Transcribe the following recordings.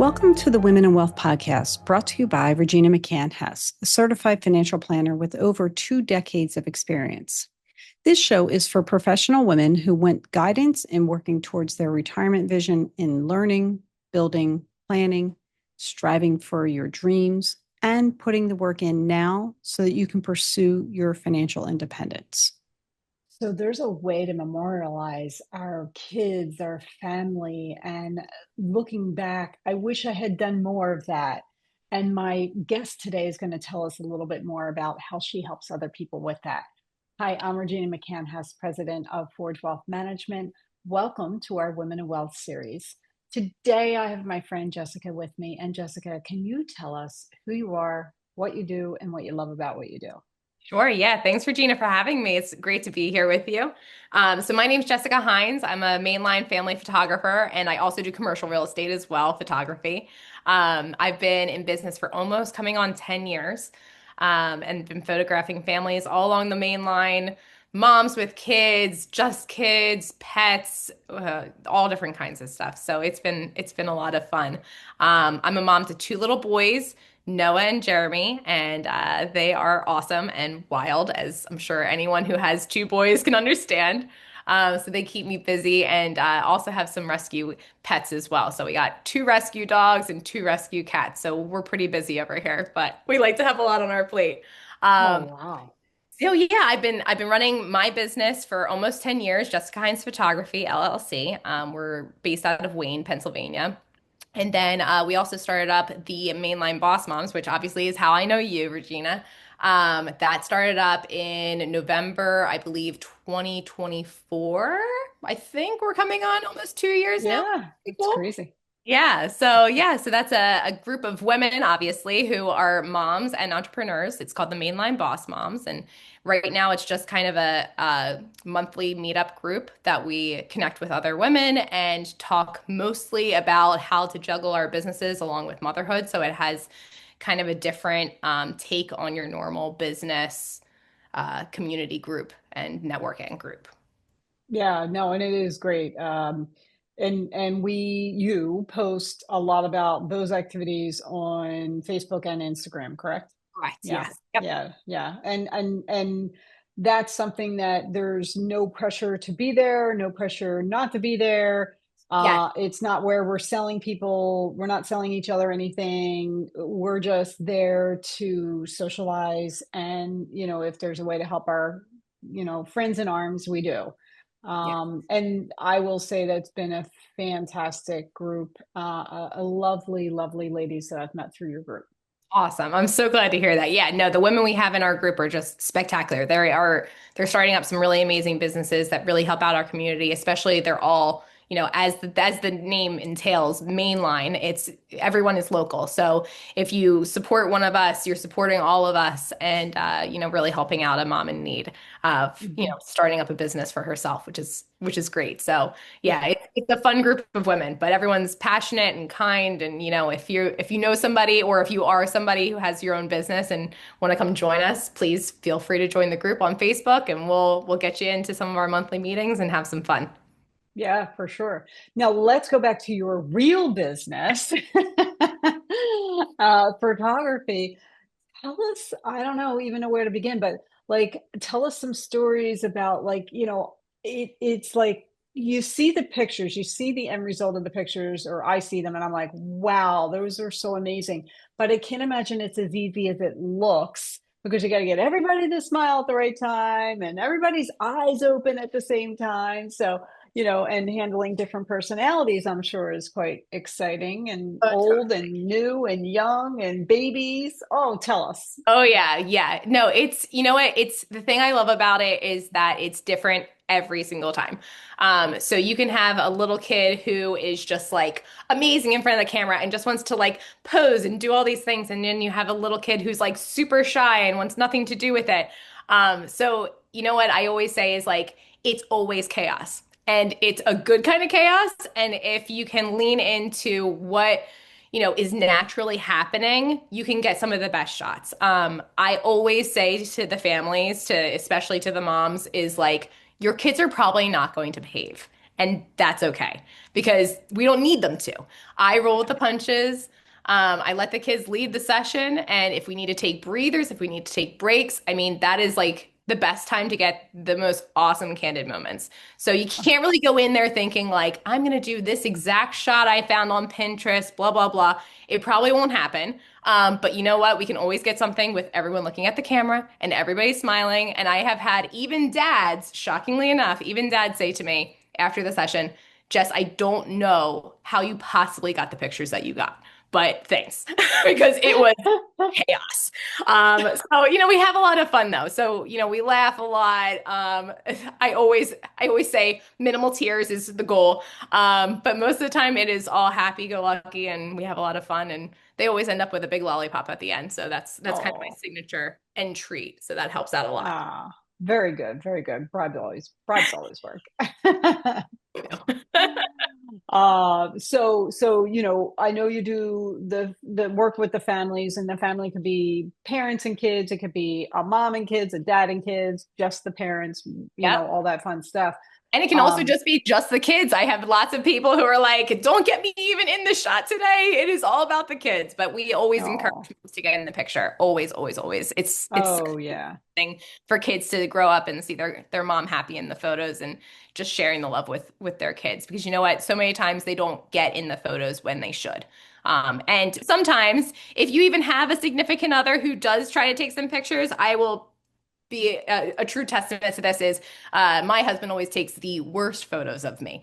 Welcome to the Women in Wealth podcast, brought to you by Regina Hess, a certified financial planner with over 2 decades of experience. This show is for professional women who want guidance in working towards their retirement vision in learning, building, planning, striving for your dreams, and putting the work in now so that you can pursue your financial independence. So there's a way to memorialize our kids, our family, and looking back, I wish I had done more of that. And my guest today is going to tell us a little bit more about how she helps other people with that. Hi, I'm Regina Hess, president of Forge Wealth Management. Welcome to our Women in Wealth series. Today, I have my friend Jessica with me. And Jessica, can you tell us who you are, what you do, and what you love about what you do? Sure. Yeah. Thanks, Regina, for having me. It's great to be here with you. So my name's Jessica Hinds. I'm a mainline family photographer, and I also do commercial real estate as well, photography. I've been in business for almost coming on 10 years, and been photographing families all along the main line, moms with kids, just kids, pets, all different kinds of stuff. So it's been a lot of fun. I'm a mom to two little boys, Noah and Jeremy, and they are awesome and wild, as I'm sure anyone who has two boys can understand. So they keep me busy, and also have some rescue pets as well. So we got two rescue dogs and two rescue cats. So we're pretty busy over here, but we like to have a lot on our plate. Oh, Um, wow. so yeah, I've been running my business for almost 10 years, Jessica Hinds Photography LLC. We're based out of Wayne, Pennsylvania. And then we also started up the Mainline Boss Moms, which obviously is how I know you, Regina. That started up in November, I believe, 2024. I think we're coming on almost 2 years now. Yeah, Pretty it's cool. crazy. So that's a group of women, obviously, who are moms and entrepreneurs. It's called the Mainline Boss Moms, and right now it's just kind of a monthly meetup group that we connect with other women and talk mostly about how to juggle our businesses along with motherhood. So it has kind of a different take on your normal business community group and networking group. Yeah, no, and it is great. And you post a lot about those activities on Facebook and Instagram, correct? Correct. Yeah, Yes. Yep. yeah. And that's something that there's no pressure to be there, no pressure not to be there. Yes. It's not where we're selling people, we're not selling each other anything. We're just there to socialize. And, if there's a way to help our, friends in arms, we do. Yes. And I will say that's been a fantastic group, a lovely, lovely ladies that I've met through your group. Awesome. I'm so glad to hear that. Yeah, no, the women we have in our group are just spectacular. They're starting up some really amazing businesses that really help out our community, especially they're all, as the name entails, mainline. It's everyone is local. So if you support one of us, you're supporting all of us and really helping out a mom in need of, Mhm. starting up a business for herself, which is great. So yeah, Yeah. it's a fun group of women, but everyone's passionate and kind. And if you know somebody or if you are somebody who has your own business and want to come join us, please feel free to join the group on Facebook, and we'll get you into some of our monthly meetings and have some fun. Yeah, for sure. Now let's go back to your real business, photography. Tell us, I don't know even know where to begin, but like tell us some stories about like, it's like you see the pictures, you see the end result of the pictures, or I see them and I'm like, wow, those are so amazing. But I can't imagine it's as easy as it looks because you got to get everybody to smile at the right time and everybody's eyes open at the same time. So, and handling different personalities, I'm sure is quite exciting and old and new and young and babies. Oh, tell us. Oh yeah, yeah. No, it's you know what? It's the thing I love about it is that it's different every single time. So you can have a little kid who is just like amazing in front of the camera and just wants to like pose and do all these things, and then you have a little kid who's like super shy and wants nothing to do with it. So you know what I always say is like it's always chaos. And it's a good kind of chaos. And if you can lean into what is naturally happening, you can get some of the best shots. I always say to the families, especially to the moms, is like, your kids are probably not going to behave. And that's okay because we don't need them to. I roll with the punches. I let the kids lead the session. And if we need to take breathers, if we need to take breaks, I mean, that is like the best time to get the most awesome candid moments. So you can't really go in there thinking like, I'm going to do this exact shot I found on Pinterest, blah, blah, blah. It probably won't happen. But you know what? We can always get something with everyone looking at the camera and everybody smiling. And I have had even dads, shockingly enough, even dads say to me after the session, Jess, I don't know how you possibly got the pictures that you got, but thanks because it was chaos. So we have a lot of fun though. So we laugh a lot. I always say minimal tears is the goal. But most of the time it is all happy-go-lucky, and we have a lot of fun. And they always end up with a big lollipop at the end. So that's kind of my Oh, signature end treat. So that helps out a lot. ah, very good, very good. Bribes always work. I know you do the work with the families, and the family could be parents and kids. It could be a mom and kids, a dad and kids, just the parents, Yep. all that fun stuff. And it can also Um, just be just the kids. I have lots of people who are like, don't get me even in the shot today. It is all about the kids. But we always encourage oh, moms to get in the picture. Always, always, always. It's oh yeah. thing for kids to grow up and see their mom happy in the photos and just sharing the love with their kids. Because you know what? So many times they don't get in the photos when they should. And sometimes if you even have a significant other who does try to take some pictures, I will be a true testament to this is my husband always takes the worst photos of me.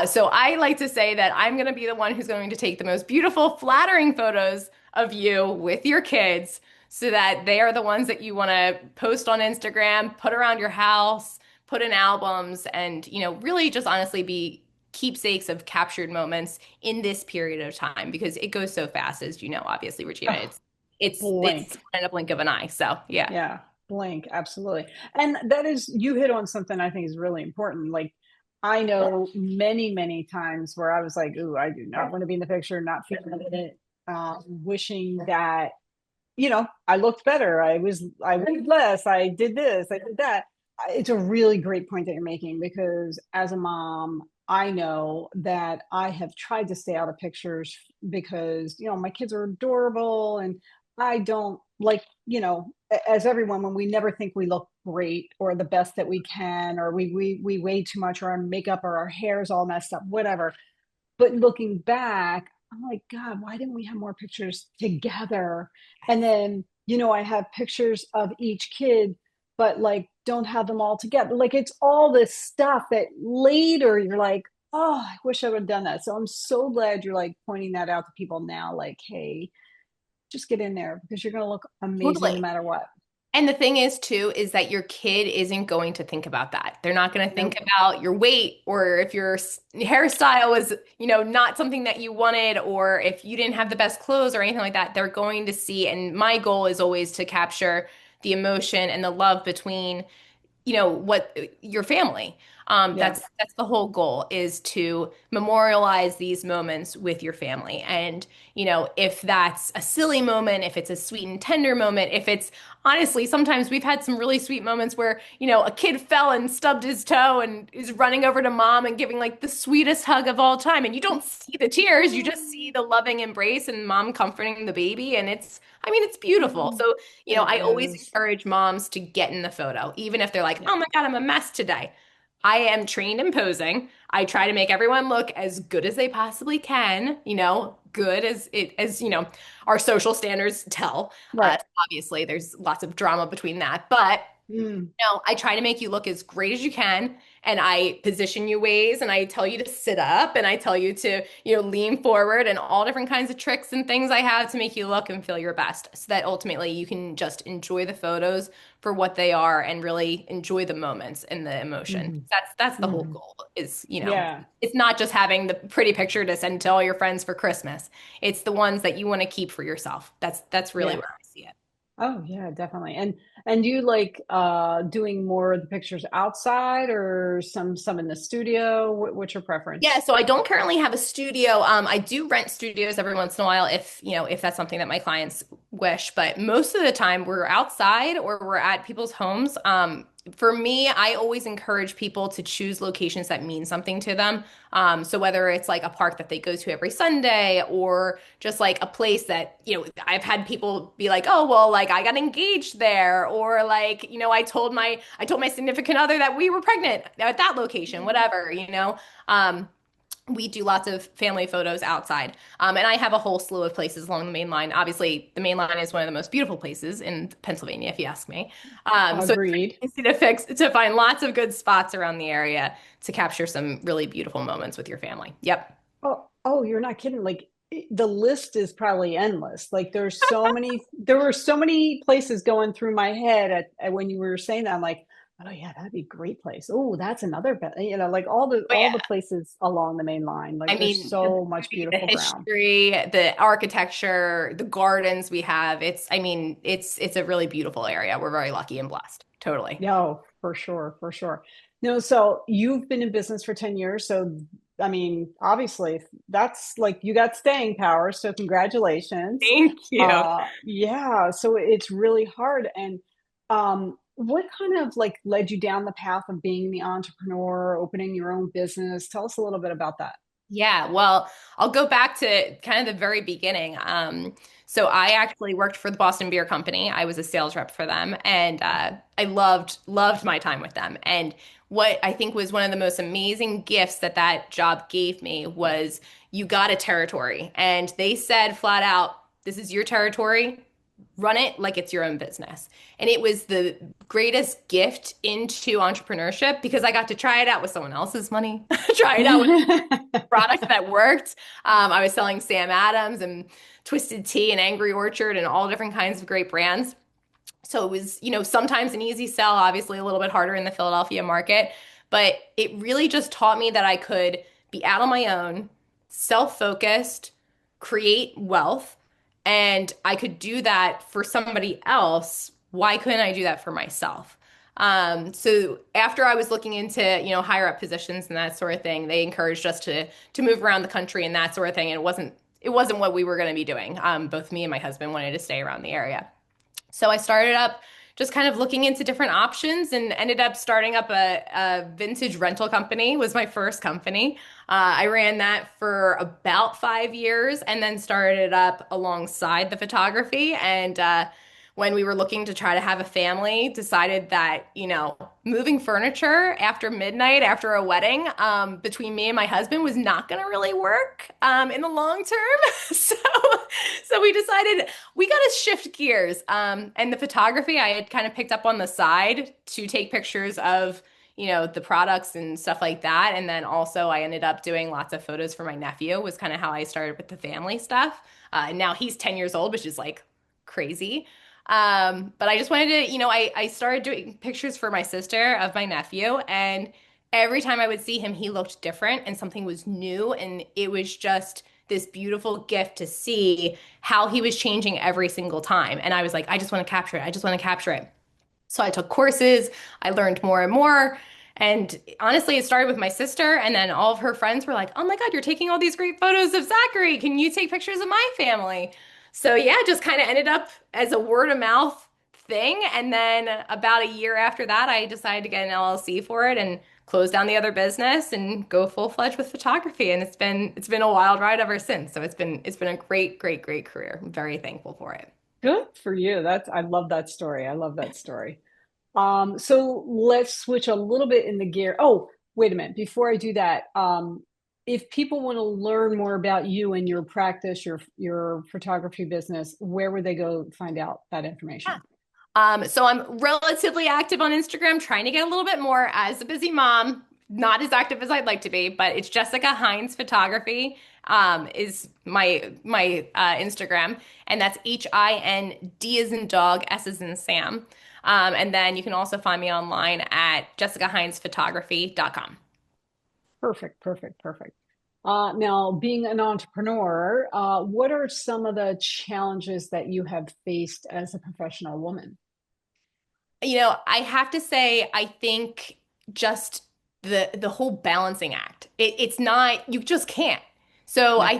So I like to say that I'm going to be the one who's going to take the most beautiful, flattering photos of you with your kids so that they are the ones that you want to post on Instagram, put around your house, put in albums, and really just honestly be keepsakes of captured moments in this period of time because it goes so fast, as you know, obviously, Regina. Oh, It's blank. in a blink of an eye. So yeah. Yeah, blank, absolutely. And that is, you hit on something I think is really important. Like, I know many, many times where I was like, ooh, I do not want to be in the picture, not feeling it, wishing that, I looked better. I weighed less. I did this, I did that. It's a really great point that you're making because as a mom, I know that I have tried to stay out of pictures because, my kids are adorable and I don't like, as everyone, when we never think we look great or the best that we can, or we weigh too much, or our makeup or our hair is all messed up, whatever. But looking back, I'm like, God, why didn't we have more pictures together? And then, I have pictures of each kid, but like don't have them all together. Like it's all this stuff that later you're like, oh, I wish I would have done that. So I'm so glad you're like pointing that out to people now, like, hey, just get in there because you're going to look amazing no Totally. matter what. And the thing is, too, is that your kid isn't going to think about that. They're not going to think Nope. about your weight or if your hairstyle was, not something that you wanted or if you didn't have the best clothes or anything like that. They're going to see. And my goal is always to capture the emotion and the love between what your family. Yeah. That's the whole goal is to memorialize these moments with your family. And if that's a silly moment, if it's a sweet and tender moment, if it's honestly, sometimes we've had some really sweet moments where a kid fell and stubbed his toe and is running over to mom and giving like the sweetest hug of all time. And you don't see the tears, you just see the loving embrace and mom comforting the baby. And it's beautiful. So It I always is. encourage moms to get in the photo, even if they're like, Yeah. oh my God, I'm a mess today. I am trained in posing. I try to make everyone look as good as they possibly can, good as our social standards tell. Right. Obviously, there's lots of drama between that, but Mm. no, I try to make you look as great as you can, and I position you ways, and I tell you to sit up, and I tell you to, lean forward, and all different kinds of tricks and things I have to make you look and feel your best, so that ultimately you can just enjoy the photos for what they are and really enjoy the moments and the emotion. Mhm. That's the whole Mhm. goal is, Yeah. it's not just having the pretty picture to send to all your friends for Christmas. It's the ones that you want to keep for yourself. That's really Yeah. where I see it. Oh, yeah, definitely. And you like doing more of the pictures outside or some in the studio? What's your Yeah, preference? so I don't currently have a studio. I do rent studios every once in a while if that's something that my clients wish, but most of the time we're outside or we're at people's homes. For me, I always encourage people to choose locations that mean something to them. So whether it's like a park that they go to every Sunday or just like a place that, I've had people be like, "Oh, well, like I got engaged there," or like, I told my significant other that we were pregnant at that location, whatever. We do lots of family photos outside. And I have a whole slew of places along the main line. Obviously, the main line is one of the most beautiful places in Pennsylvania, if you ask me. So it's Agreed. easy to find lots of good spots around the area to capture some really beautiful moments with your family. Yep. Oh, you're not kidding. Like the list is probably endless. Like there were so many places going through my head when you were saying that. I'm like, oh yeah, that'd be a great place. Oh, that's another, like Oh all yeah. the places along the main line. I Like there's mean, the so much beauty, the beautiful ground. history, the architecture, the gardens we have. It's a really beautiful area. We're very lucky and blessed. Totally. No, for sure, for sure. No, so you've been in business for 10 years. So, I mean, obviously, that's like you got staying power. So, congratulations. Thank you. Yeah, so it's really hard. And what kind of like led you down the path of being the entrepreneur, opening your own business? Tell us a little bit about that. Yeah, well, I'll go back to kind of the very beginning. So I actually worked for the Boston Beer Company. I was a sales rep for them, and I loved my time with them. And what I think was one of the most amazing gifts that job gave me was you got a territory, and they said flat out, "This is your territory. Run it like it's your own business." And it was the greatest gift into entrepreneurship because I got to try it out with someone else's money, try it out with product that worked. I was selling Sam Adams and Twisted Tea and Angry Orchard and all different kinds of great brands. So it was, sometimes an easy sell, obviously a little bit harder in the Philadelphia market, but it really just taught me that I could be out on my own, self-focused, create wealth, and I could do that for somebody else. Why couldn't I do that for myself? So after I was looking into, higher up positions and that sort of thing, they encouraged us to move around the country and that sort of thing. And it wasn't what we were going to be doing. Both me and my husband wanted to stay around the area. So I started up just kind of looking into different options and ended up starting up a vintage rental company was my first company. I ran that for about 5 years and then started up alongside the photography. And when we were looking to try to have a family, decided that, moving furniture after midnight, after a wedding, between me and my husband was not going to really work in the long term. So, so we decided we got to shift gears. And the photography I had kind of picked up on the side to take pictures of, the products and stuff like that. And then also I ended up doing lots of photos for my nephew was kind of how I started with the family stuff. And now he's 10 years old, which is like crazy. But I just wanted to, I started doing pictures for my sister of my nephew, and every time I would see him, he looked different and something was new. And it was just this beautiful gift to see how he was changing every single time. And I was like, I just want to capture it. I just want to capture it. So I took courses, I learned more and more. And honestly, it started with my sister, and then all of her friends were like, "Oh my God, you're taking all these great photos of Zachary. Can you take pictures of my family?" So yeah, just kind of ended up as a word of mouth thing. And then about a year after that, I decided to get an LLC for it and close down the other business and go full-fledged with photography. And it's been a wild ride ever since. So it's been a great, great, great career. I'm very thankful for it. Good for you. I love that story. I love that story. So let's switch a little bit in the gear. Oh, wait a minute. Before I do that, if people want to learn more about you and your practice, your photography business, where would they go find out that information? So I'm relatively active on Instagram, trying to get a little bit more as a busy mom, not as active as I'd like to be, but it's Jessica Hinds Photography, is my Instagram, and that's HIND as in dog, S as in Sam. And then you can also find me online at jessicahindsphotography.com. Perfect, perfect, perfect. Now, being an entrepreneur, what are some of the challenges that you have faced as a professional woman? I have to say, I think just the whole balancing act. It's not, you just can't. So Yeah.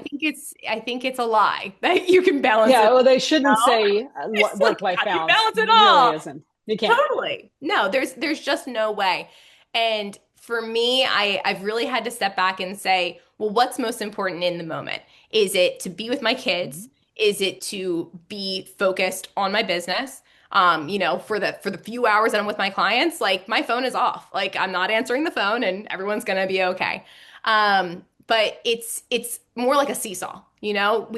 I think it's a lie that you can balance Yeah. it Well, they shouldn't all. say It's like, work-life how do you balance. balance it Really all? isn't. You can't. Totally. No, there's just no way. And for me, I've really had to step back and say, well, what's most important in the moment? Is it to be with my kids? Is it to be focused on my business? For the few hours that I'm with my clients, like my phone is off. Like I'm not answering the phone and everyone's gonna be okay. But it's more like a seesaw. We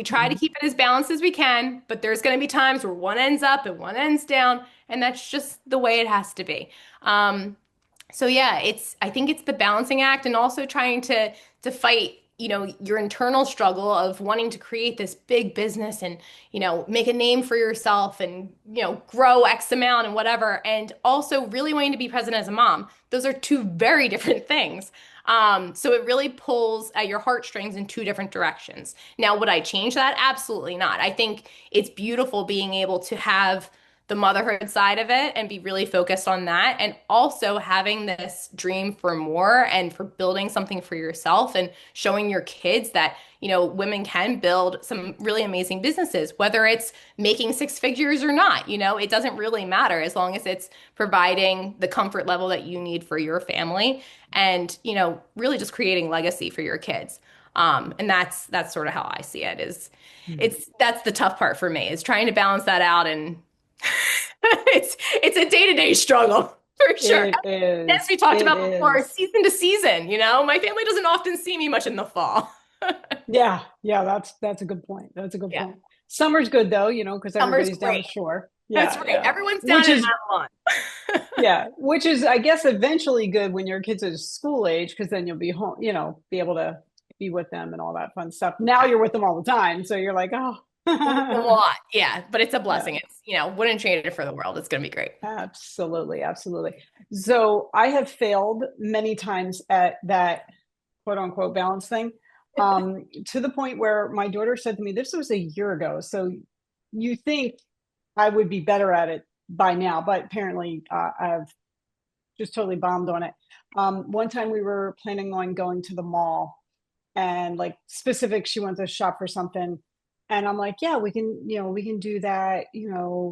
try to Mhm. keep it as balanced as we can, but there's gonna be times where one ends up and one ends down, and that's just the way it has to be. So yeah, I think it's the balancing act and also trying to fight, your internal struggle of wanting to create this big business and, make a name for yourself and, grow X amount and whatever, and also really wanting to be present as a mom. Those are two very different things. So it really pulls at your heartstrings in two different directions. Now, would I change that? Absolutely not. I think it's beautiful being able to have the motherhood side of it and be really focused on that. And also having this dream for more and for building something for yourself and showing your kids that, women can build some really amazing businesses, whether it's making six figures or not, it doesn't really matter as long as it's providing the comfort level that you need for your family and, really just creating legacy for your kids. And that's sort of how I see it is Mhm. that's the tough part for me is trying to balance that out and it's a day-to-day struggle for sure. It As is. we talked It about before, is. season to season, my family doesn't often see me much in the fall. Yeah. Yeah. That's a good point. That's a good Yeah. point. Summer's good though, because Summer's everybody's down the great. shore. That's Yeah. right. Yeah. Everyone's down Which in is Avalon. Yeah, I guess eventually good when your kids are school age because then you'll be home, be able to be with them and all that fun stuff. Now you're with them all the time, so you're like, oh, It's a lot. Yeah, but it's a yeah, blessing. It's, wouldn't trade it for the world. It's going to be great. absolutely, absolutely. So I have failed many times at that quote unquote balance thing, to the point where my daughter said to me, this was a year ago. So you think I would be better at it by now, but apparently I've just totally bombed on it. One time we were planning on going to the mall and like specific, she went to shop for something. And I'm like, yeah, we can do that,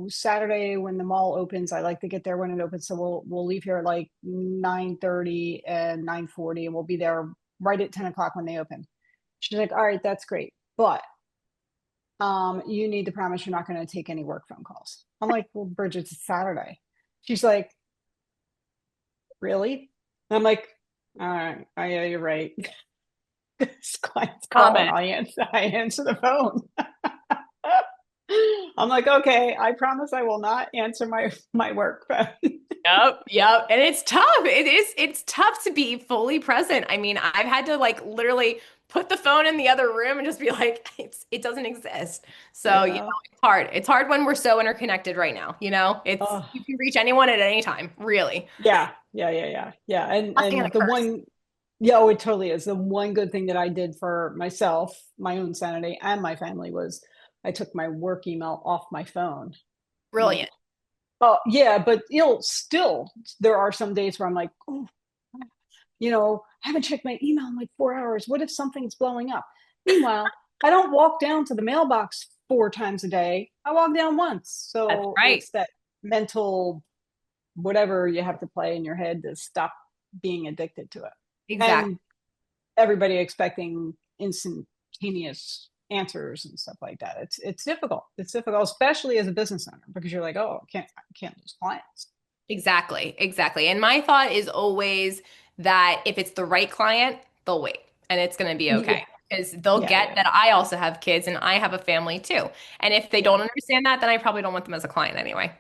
Saturday when the mall opens. I like to get there when it opens. So we'll leave here at like 9:30 and 9:40 and we'll be there right at 10 o'clock when they open. She's like, all right, that's great. But you need to promise you're not going to take any work phone calls. I'm like, well, Bridget, it's Saturday. She's like, really? And I'm like, all right, oh, yeah, you're right. This client's calling. Comment. I answer the phone. I'm like, okay, I promise I will not answer my work phone. Yep, yep. And it's tough. It's tough to be fully present. I mean, I've had to like literally put the phone in the other room and just be like, it doesn't exist. So, Yeah. it's hard. It's hard when we're so interconnected right now, It's Oh, you can reach anyone at any time, really. yeah, yeah, yeah, yeah, yeah. And Blessing and a and the curse. one, yeah, oh, it totally is. The one good thing that I did for myself, my own sanity, and my family was I took my work email off my phone. I'm like, Brilliant. oh yeah, but still there are some days where I'm like, oh, I haven't checked my email in like 4 hours. What if something's blowing up? Meanwhile, I don't walk down to the mailbox 4 times a day. I walk down once. That's So right. it's that mental whatever you have to play in your head to stop being addicted to it. Exactly. And everybody expecting instantaneous answers and stuff like that. It's difficult. It's difficult, especially as a business owner, because you're like, oh, I can't lose clients. Exactly. Exactly. And my thought is always that if it's the right client, they'll wait and it's going to be okay Yeah, because they'll yeah, get yeah. that I also have kids and I have a family too. And if they Yeah. don't understand that, then I probably don't want them as a client anyway.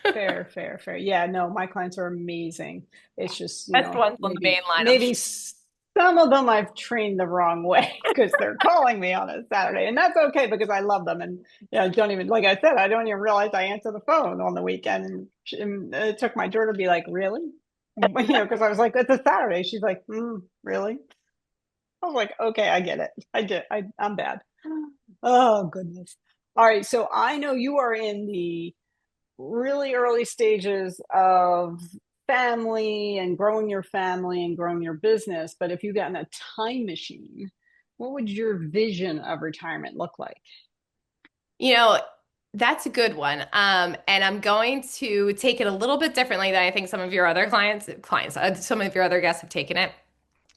Fair, fair, fair. Yeah, no, my clients are amazing. It's just, Best ones on the main line, I'm maybe sure. some of them I've trained the wrong way because they're calling me on a Saturday, and that's okay because I love them. And don't even, like I said, I don't even realize I answer the phone on the weekend. And it took my daughter to be like, really? Because I was like, it's a Saturday. She's like, really? I was like, okay, I get it. I get, I'm bad. Oh goodness. All right, so I know you are in the really early stages of family and growing your family and growing your business. But if you got in a time machine What would your vision of retirement look like? You know, that's a good one. And I'm going to take it a little bit differently than I think some of your other some of your other guests have taken it.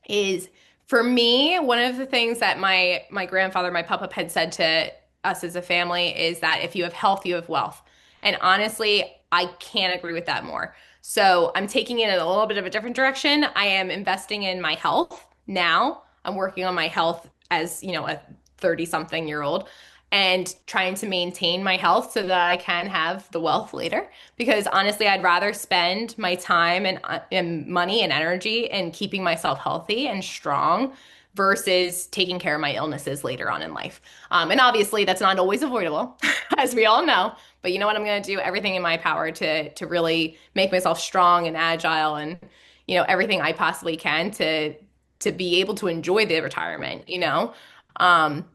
Is for me, one of the things that my grandfather, my papa, had said to us as a family is that if you have health, you have wealth. And honestly, I can't agree with that more. So I'm taking it in a little bit of a different direction. I am investing in my health now. I'm working on my health as, a 30 something year old and trying to maintain my health so that I can have the wealth later. Because honestly, I'd rather spend my time and money and energy in keeping myself healthy and strong versus taking care of my illnesses later on in life. And obviously, that's not always avoidable, as we all know. But you know what? I'm going to do everything in my power to really make myself strong and agile and everything I possibly can to be able to enjoy the retirement. Um,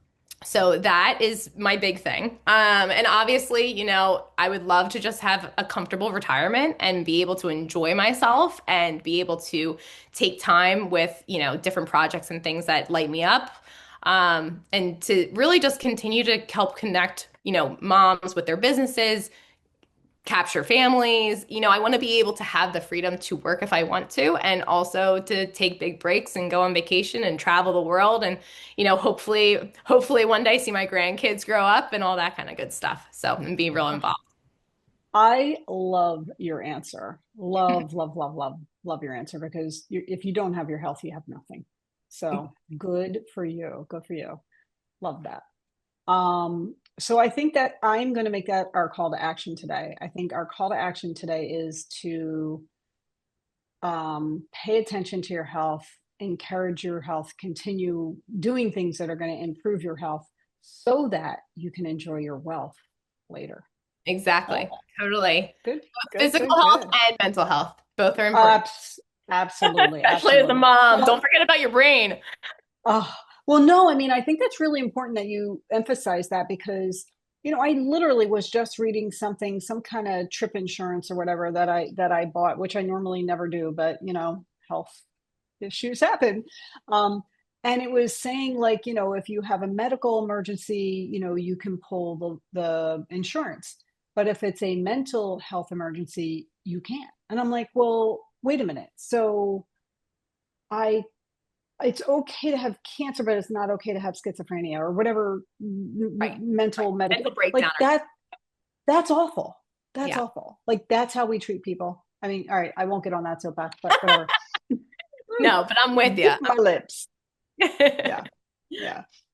so that is my big thing. And obviously, I would love to just have a comfortable retirement and be able to enjoy myself and be able to take time with, different projects and things that light me up. And to really just continue to help connect, moms with their businesses, capture families. I want to be able to have the freedom to work if I want to, and also to take big breaks and go on vacation and travel the world. And, hopefully one day see my grandkids grow up and all that kind of good stuff. So, and be real involved. I love your answer. Love, love, love, love, love your answer, because if you don't have your health, you have nothing. So good for you. Good for you. Love that. So I think that I'm going to make that our call to action today. I think our call to action today is to pay attention to your health, encourage your health, continue doing things that are going to improve your health so that you can enjoy your wealth later. Exactly. Totally. Good. Physical health and mental health. Both are important. Absolutely. Especially as a mom. Don't forget about your brain. Well, no, I mean, I think that's really important that you emphasize that, because, I literally was just reading some kind of trip insurance or whatever that I bought, which I normally never do, but, health issues happen. And it was saying, like, if you have a medical emergency, you can pull the insurance. But if it's a mental health emergency, you can't. And I'm like, well, wait a minute. So it's okay to have cancer, but it's not okay to have schizophrenia or whatever mental medical breakdown. Like that's awful. That's awful. Like, that's how we treat people. I mean, all right, I won't get on that soapbox, but whatever. No, but I'm with you. My lips. Yeah.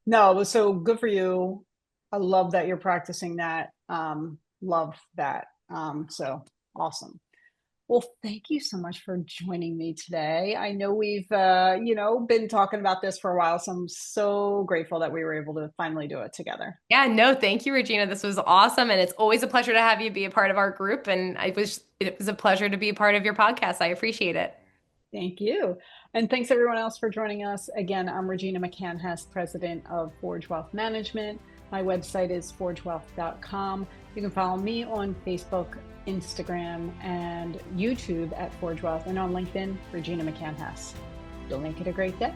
No, so good for you. I love that you're practicing that. Love that. So awesome. Well, thank you so much for joining me today. I know we've, been talking about this for a while, so I'm so grateful that we were able to finally do it together. Yeah, no, thank you, Regina. This was awesome. And it's always a pleasure to have you be a part of our group. And it was a pleasure to be a part of your podcast. I appreciate it. Thank you. And thanks everyone else for joining us. Again, I'm Regina McCann-Hess, president of Forge Wealth Management. My website is forgewealth.com. You can follow me on Facebook, Instagram, and YouTube at Forge Wealth, and on LinkedIn, Regina McCann-Hess. You'll make it a great day.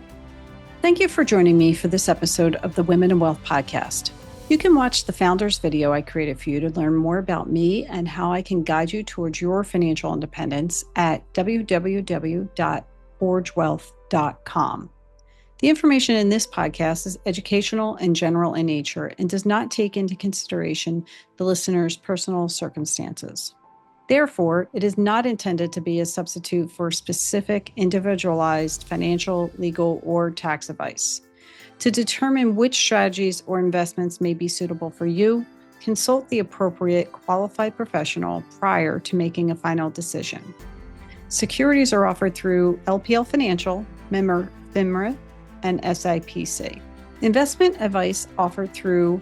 Thank you for joining me for this episode of the Women in Wealth podcast. You can watch the founders video I created for you to learn more about me and how I can guide you towards your financial independence at www.forgewealth.com. The information in this podcast is educational and general in nature and does not take into consideration the listener's personal circumstances. Therefore, it is not intended to be a substitute for specific individualized financial, legal, or tax advice. To determine which strategies or investments may be suitable for you, consult the appropriate qualified professional prior to making a final decision. Securities are offered through LPL Financial, member FINRA, and SIPC. Investment advice offered through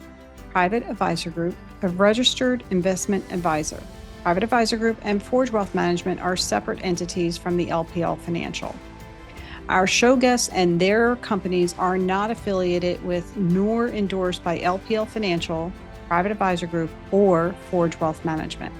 Private Advisor Group, a registered investment advisor. Private Advisor Group and Forge Wealth Management are separate entities from the LPL Financial. Our show guests and their companies are not affiliated with nor endorsed by LPL Financial, Private Advisor Group, or Forge Wealth Management.